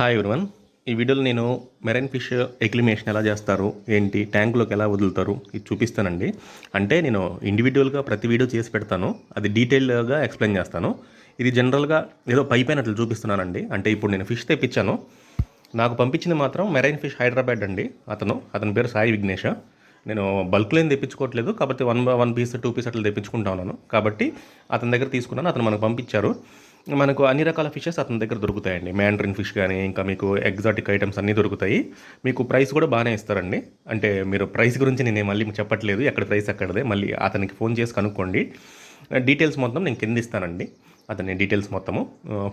Hi everyone. ఈ వీడియోలో నేను మెరైన్ ఫిష్ ఎక్లిమేషన్ ఎలా చేస్తారు, ఏంటి ట్యాంక్లోకి ఎలా వదులుతారు ఇది చూపిస్తానండి. అంటే నేను ఇండివిజువల్గా ప్రతి వీడియో చేసి పెడతాను, అది డీటెయిల్గా ఎక్స్ప్లెయిన్ చేస్తాను. ఇది జనరల్గా ఏదో పైపైనట్లు చూపిస్తున్నానండి. అంటే ఇప్పుడు నేను ఫిష్ తెప్పించాను, నాకు పంపించింది మాత్రం మెరైన్ ఫిష్ హైదరాబాద్ అండి. అతని పేరు సాయి విఘ్నేష. నేను బల్క్లో ఏం తెప్పించుకోవట్లేదు, కాబట్టి వన్ పీస్ 2 పీస్ అట్లా తెప్పించుకుంటా ఉన్నాను. కాబట్టి అతని దగ్గర తీసుకున్నాను, అతను మనకు పంపించారు. మనకు అన్ని రకాల ఫిషెస్ అతని దగ్గర దొరుకుతాయండి. మ్యాండ్రిన్ ఫిష్ కానీ ఇంకా మీకు ఎగ్జాటిక్ ఐటమ్స్ అన్నీ దొరుకుతాయి. మీకు ప్రైస్ కూడా బాగానే ఇస్తారండి. అంటే మీరు ప్రైస్ గురించి నేను మళ్ళీ చెప్పట్లేదు, ఎక్కడ ప్రైస్ అక్కడదే. మళ్ళీ అతనికి ఫోన్ చేసి కనుక్కోండి. డీటెయిల్స్ మొత్తం నేను కింద ఇస్తానండి. అతని డీటెయిల్స్ మొత్తము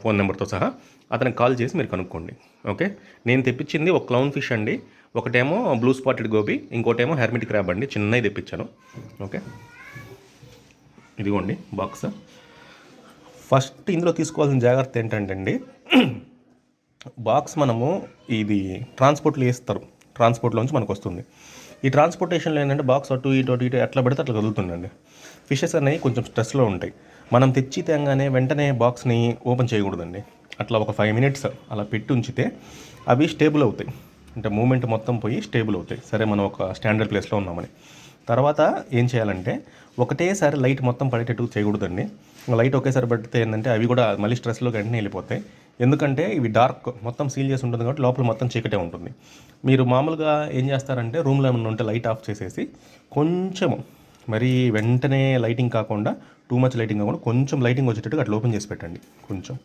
ఫోన్ నెంబర్తో సహా అతనికి కాల్ చేసి మీరు కనుక్కోండి. ఓకే, నేను తెప్పించింది ఒక క్లౌన్ ఫిష్ అండి, ఒకటేమో బ్లూ స్పాటెడ్ గోబీ, ఇంకోటేమో హెర్మిట్ క్రాబ్ అండి. చిన్నవి తెప్పించాను. ఓకే, ఇదిగోండి బాక్స్. ఫస్ట్ ఇందులో తీసుకోవాల్సిన జాగ్రత్త ఏంటంటే అండి, బాక్స్ మనము ఇది ట్రాన్స్పోర్ట్లో వేస్తారు, ట్రాన్స్పోర్ట్లోంచి మనకు వస్తుంది. ఈ ట్రాన్స్పోర్టేషన్లో ఏంటంటే బాక్స్ అటు ఇటు ఎట్లా పెడితే అట్లా కదులుతుందండి. ఫిషెస్ అనేవి కొంచెం స్ట్రెస్లో ఉంటాయి. మనం తెచ్చి తేగానే వెంటనే బాక్స్ని ఓపెన్ చేయకూడదండి. అట్లా ఒక 5 minutes అలా పెట్టి ఉంచితే అవి స్టేబుల్ అవుతాయి. అంటే మూమెంట్ మొత్తం పోయి స్టేబుల్ అవుతాయి. సరే, మనం ఒక స్టాండర్డ్ ప్లేస్లో ఉన్నామని. తర్వాత ఏం చేయాలంటే, ఒకటేసారి లైట్ మొత్తం పడేటట్టు చేయకూడదండి. లైట్ ఒకేసారి పడితే ఏంటంటే అవి కూడా మళ్ళీ స్ట్రెస్లోకి వెంటనే వెళ్ళిపోతాయి. ఎందుకంటే ఇవి డార్క్ మొత్తం సీల్ చేసి ఉంటుంది కాబట్టి లోపల మొత్తం చీకటే ఉంటుంది. మీరు మామూలుగా ఏం చేస్తారంటే, రూమ్లో ఏమైనా ఉంటే లైట్ ఆఫ్ చేసేసి కొంచెం మరీ వెంటనే లైటింగ్ కాకుండా, టూ మచ్ లైటింగ్ కాకుండా కొంచెం లైటింగ్ వచ్చేటట్టుగా అట్లా ఓపెన్ చేసి పెట్టండి. కొంచెం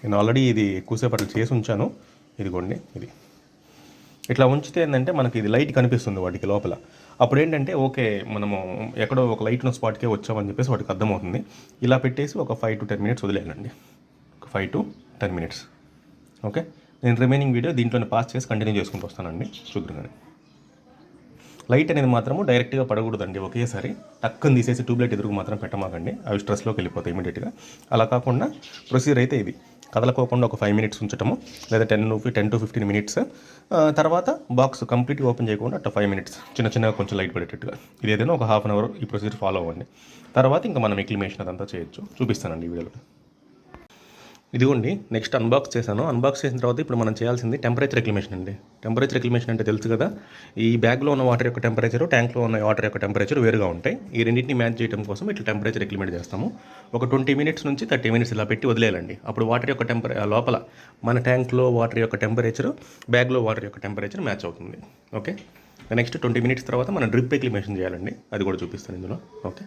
నేను ఆల్రెడీ ఇది ఎక్కువసేపు అట్లా చేసి ఉంచాను. ఇదిగోండి, ఇది ఇట్లా ఉంచితే ఏంటంటే మనకి ఇది లైట్ కనిపిస్తుంది వాటికి లోపల. అప్పుడు ఏంటంటే ఓకే, మనము ఎక్కడో ఒక లైట్ ఉన్న స్పాట్కే వచ్చామని చెప్పేసి వాటికి అర్థమవుతుంది. ఇలా పెట్టేసి ఒక 5 to 10 minutes వదిలేయాలండి. ఒక 5 to 10 minutes. ఓకే, నేను రిమైనింగ్ వీడియో దీంట్లోనే పాస్ చేసి కంటిన్యూ చేసుకుంటూ వస్తానండి. చూద్దాం. లైట్ అనేది మాత్రము డైరెక్ట్గా పడకూడదండి. ఒకేసారి టక్కుని తీసేసి ట్యూబ్లైట్ ఎదురుకు మాత్రం పెట్టమాకండి, అవి స్ట్రెస్లోకి వెళ్ళిపోతాయి ఇమీడియట్గా. అలా కాకుండా ప్రొసీజర్ అయితే ఇది, కదలకోకుండా ఒక 5 minutes ఉంచటము, లేదా 10 to 15 minutes. తర్వాత బాక్స్ కంప్లీట్గా ఓపెన్ చేయకుండా అట్లా 5 minutes చిన్నగా కొంచెం లైట్ పడేటట్టుగా. ఇది ఏదైనా ఒక 1/2 hour ఈ ప్రొసీజర్ ఫాలో అవ్వండి. తర్వాత ఇంకా మనం ఎక్లిమేషన్ అదంతా చేయొచ్చు. చూపిస్తానండి ఈ వీడియోలో. ఇదిగోండి, నెక్స్ట్ అన్బాక్స్ చేశాను. అన్బాక్స్ చేసిన తర్వాత ఇప్పుడు మనం చేయాల్సింది టెంపరేచర్ ఎక్లిమేషన్ అండి. టెంపరేచర్ ఎక్లిమేషన్ అంటే తెలుసు కదా, ఈ బ్యాగ్లో ఉన్న వాటర్ యొక్క టెంపరేచర్, ట్యాంక్లో ఉన్న వాటర్ యొక్క టెంపరేచర్ వేరుగా ఉంటాయి. ఈ రెండింటిని మ్యాచ్ చేయడం కోసం ఇట్లా టెంపరేచర్ ఎక్లిమేట్ చేస్తాము. ఒక 20 minutes నుంచి 30 minutes ఇలా పెట్టి వదిలేయాలండి. అప్పుడు వాటర్ యొక్క లోపల మన ట్యాంక్లో వాటర్ యొక్క టెంపరేచర్, బ్యాగ్లో వాటర్ యొక్క టెంపరేచర్ మ్యాచ్ అవుతుంది. ఓకే, నెక్స్ట్ 20 minutes తర్వాత మనం డ్రిప్ ఎక్లిమేషన్ చేయాలండి. అది కూడా చూపిస్తాను ఇందులో. ఓకే,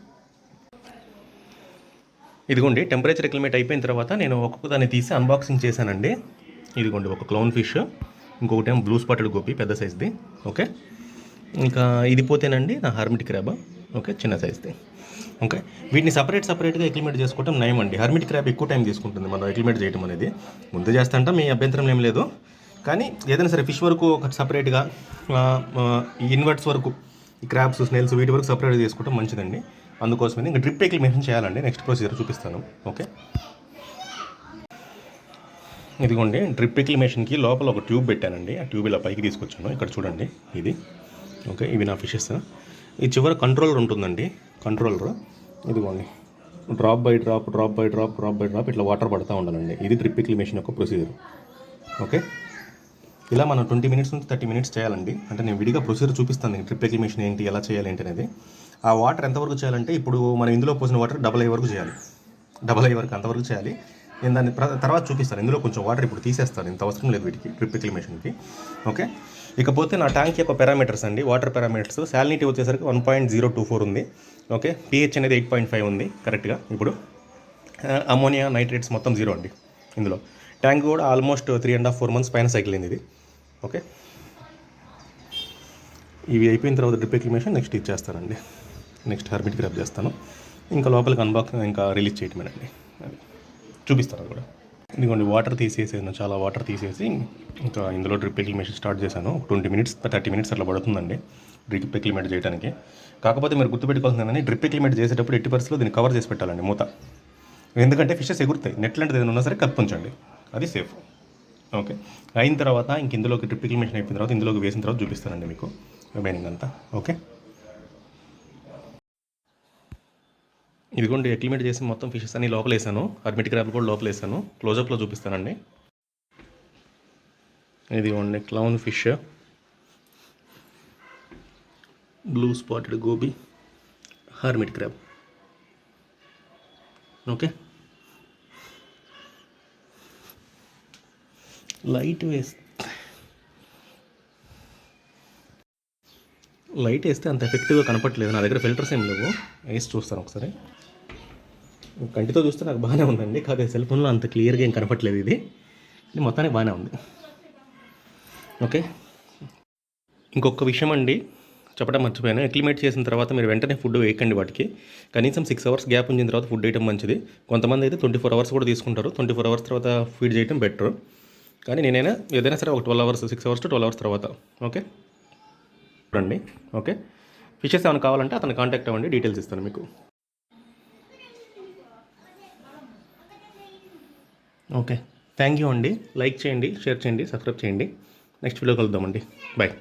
ఇదిగోండి టెంపరేచర్ ఎక్లిమేట్ అయిపోయిన తర్వాత నేను ఒక్కొక్క దాన్ని తీసి అన్బాక్సింగ్ చేశానండి. ఇదిగోండి ఒక క్లౌన్ ఫిష్, ఇంకొకటి ఏమో బ్లూ స్పాటెడ్ గోపీ పెద్ద సైజ్ది. ఓకే, ఇంకా ఇది పోతేనండి నా హర్మిట్ క్రాబ్. ఓకే, చిన్న సైజ్ది. ఓకే, వీటిని సపరేట్గా ఎక్లిమేట్ చేసుకోవడం నయం అండి. హర్మిట్ క్రాబ్ ఎక్కువ టైం తీసుకుంటుంది మనం ఎక్లిమేట్ చేయడం అనేది. ముందు చేస్తాంట మీ అభ్యంతరం ఏం లేదు, కానీ ఏదైనా సరే ఫిష్ వరకు ఒకటి సపరేట్గా, ఈ ఇన్వర్ట్స్ వరకు, ఈ క్రాబ్స్, స్నేల్స్ వీటి వరకు సపరేట్గా చేసుకోవడం మంచిదండి. అందుకోసమే ఇంకా డ్రిప్ ఎక్లిమేషన్ చేయాలండి. నెక్స్ట్ ప్రొసీజర్ చూపిస్తాను. ఓకే, ఇదిగోండి డ్రిప్ ఎక్లిమేషన్కి లోపల ఒక ట్యూబ్ పెట్టానండి. ఆ ట్యూబ్ ఇలా పైకి తీసుకొచ్చాను. ఇక్కడ చూడండి ఇది. ఓకే, ఇవి నా ఫిషెస్. ఈ చివర కంట్రోలర్ ఉంటుందండి. కంట్రోలర్ ఇదిగోండి, డ్రాప్ బై డ్రాప్ ఇట్లా వాటర్ పడుతూ ఉండాలండి. ఇది డ్రిప్ ఎక్లిమేషన్ యొక్క ప్రొసీజర్. ఓకే, ఇలా మనం 20 minutes నుంచి 30 minutes చేయాలండి. అంటే నేను విడిగా ప్రొసీజర్ చూపిస్తాను, డ్రిప్ ఎక్లిమేషన్ ఏంటి, ఎలా చేయాలి ఏంటి అనేది. ఆ వాటర్ ఎంతవరకు చేయాలంటే, ఇప్పుడు మనం ఇందులో పోసిన వాటర్ డబల్ అయ్యే వరకు చేయాలి. డబల్ అయ్యే వరకు అంతవరకు చేయాలి. నేను దాన్ని తర్వాత చూపిస్తాను. ఇందులో కొంచెం వాటర్ ఇప్పుడు తీసేస్తాను, ఇంత అవసరం లేదు వీటికి, డ్రిప్ ఎక్లిమేషన్కి. ఓకే, ఇకపోతే నా ట్యాంక్ యొక్క పారామీటర్స్ అండి, వాటర్ పారామీటర్స్. సాలినిటీ వచ్చేసరికి 1.024 ఉంది. ఓకే, pH అనేది 8.5 ఉంది కరెక్ట్గా. ఇప్పుడు అమోనియా, నైట్రేట్స్ మొత్తం 0 అండి ఇందులో. ట్యాంక్ కూడా ఆల్మోస్ట్ 3.5-4 months పైన సైకిల్ అయింది ఇది. ఓకే, ఇవి అయిపోయిన తర్వాత డ్రిప్ ఎక్లిమేషన్ నెక్స్ట్ ఇచ్చేస్తానండి. నెక్స్ట్ హర్మిట్ క్రాబ్ చేస్తాను. ఇంకా లోపలికి ఇంకా రిలీజ్ చేయటమేనండి. అది చూపిస్తాను అది కూడా. ఇదిగోండి వాటర్ తీసేసాను, చాలా వాటర్ తీసేసి ఇంకా ఇందులో డ్రిప్ ఎక్లిమేషన్ స్టార్ట్ చేశాను. 20 minutes 30 minutes అట్లా పడుతుందండి డ్రిప్ ఎక్లిమేట్ చేయడానికి. కాకపోతే మీరు గుర్తుపెట్టుకోవాల్సిందని, డ్రిప్ ఎక్లిమేట్ చేసేటప్పుడు ఎట్టి పరిస్థితుల్లో దీన్ని కవర్ చేసి పెట్టాలండి మూత. ఎందుకంటే ఫిషెస్ ఎగురుతాయి, నెట్ లాంటిది ఏదైనా ఉన్నా సరే కప్పి ఉంచండి, అది సేఫ్. ఓకే, అయిన తర్వాత ఇంక ఇందులోకి డ్రిప్ ఎక్లిమేషన్ అయిపోయిన తర్వాత ఇందులోకి వేసిన తర్వాత చూపిస్తానండి మీకు రిమైనింగ్ అంతా. ఓకే, ఇదిగోండి ఎక్లిమేట్ చేసి మొత్తం ఫిషెస్ అన్ని లోపల వేసాను. హర్మిట్ క్రాబ్ కూడా లోపల వేసాను. క్లోజప్లో చూపిస్తానండి. ఇది ఇవ్వండి clown fish, blue spotted goby, hermit crab. Okay, light వేస్తే అంత ఎఫెక్టివ్గా కనపట్లేదు. నా దగ్గర ఫిల్టర్స్ ఏం లేవు, వేసి చూస్తాను ఒకసారి. కంటితో చూస్తే నాకు బాగానే ఉందండి, కాకపోతే సెల్ ఫోన్లో అంత క్లియర్గా ఏం కనపట్లేదు. ఇది మొత్తానికి బాగానే ఉంది. ఓకే, ఇంకొక విషయం అండి చెప్పడం మర్చిపోయాను. అక్లిమేట్ చేసిన తర్వాత మీరు వెంటనే ఫుడ్ వేయకండి వాటికి. కనీసం 6 అవర్స్ గ్యాప్ ఉంచిన తర్వాత ఫుడ్ వేయడం మంచిది. కొంతమంది అయితే 24 అవర్స్ కూడా తీసుకుంటారు. 24 అవర్స్ తర్వాత ఫీడ్ చేయడం బెటర్. కానీ నేనైనా ఏదైనా సరే ఒక 12 అవర్స్, 6 అవర్స్ టు 12 అవర్స్ తర్వాత. ఓకే చూడండి. ఓకే, ఫిషెస్ ఏమైనా కావాలంటే అతను కాంటాక్ట్ అవ్వండి, డీటెయిల్స్ ఇస్తాను మీకు. ఓకే, థ్యాంక్ యూ అండి. లైక్ చేయండి, షేర్ చేయండి, సబ్స్క్రైబ్ చేయండి. నెక్స్ట్ వీడియో కలుద్దామండి. బాయ్.